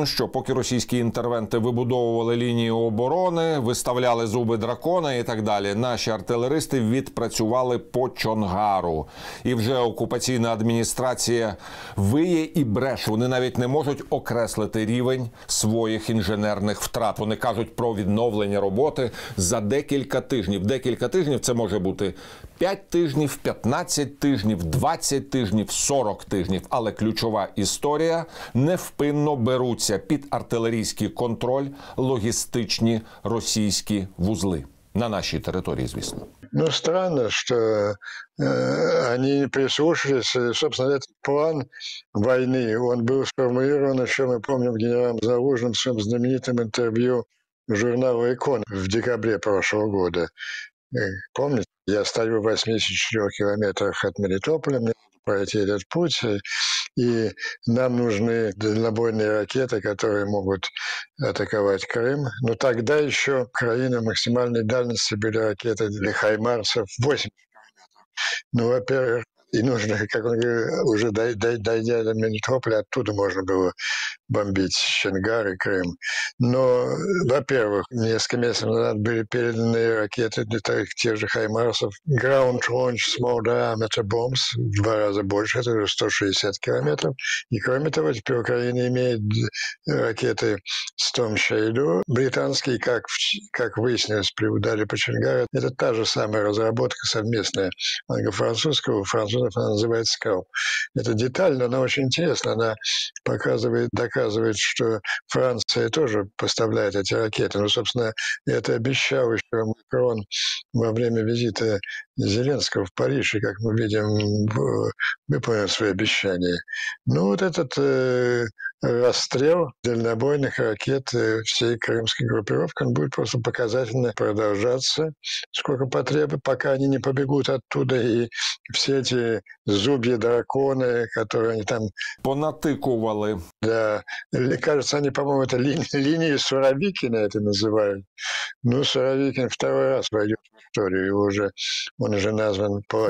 Що поки російські інтервенти вибудовували лінію оборони, виставляли зуби дракона і так далі, наші артилеристи відпрацювали по Чонгару. І вже окупаційна адміністрація виє і бреше. Вони навіть не можуть окреслити рівень своїх інженерних втрат. Вони кажуть про відновлення роботи за декілька тижнів. Декілька тижнів – це може бути 5 тижнів, 15 тижнів, 20 тижнів, 40 тижнів. Але ключова історія – невпинно беруться під артилерійський контроль логістичні російські вузли. На нашей территории, звісно. Ну, странно, что они прислушались. Собственно, этот план войны, он был сформулирован, еще мы помним, генералом Залужным в своем знаменитом интервью журналу «Экон» в декабре прошлого года. Помните? Я стою в 84 километрах от Мелитополя, мне надо пройти этот путь, и нам нужны дальнобойные ракеты, которые могут атаковать Крым. Но тогда еще Украина максимальной дальности были ракеты для «Хаймарсов» 80 километров. Ну, во-первых, и нужно, как он говорит, уже дойдя до Мелитополя, оттуда можно было бомбить Чонгар и Крым. Но, во-первых, несколько месяцев назад были переданы ракеты для тех же «Хаймарсов». Ground Launch Small Diameter Bombs в 2 раза больше, это уже 160 километров. И, кроме того, теперь Украина имеет ракеты Storm Shadow британские, как выяснилось при ударе по Чонгару. Это та же самая разработка совместная англо-французского, французов она называется «Скалп». Эта деталь, но она очень интересна, она доказывает, что Франция тоже поставляет эти ракеты. Ну, собственно, это обещал еще Макрон во время визита Зеленского в Париж, и, как мы видим, выполнил свои обещания. Ну, вот этот расстрел дальнобойных ракет всей крымской группировки, он будет просто показательно продолжаться, сколько потребуется, пока они не побегут оттуда, и все эти зубья драконы, которые они там... Понатыкували. Да. Кажется, они, по-моему, это линии Суровикина это называют. Ну, Суровикин 2-й раз войдет в историю, он уже назван по...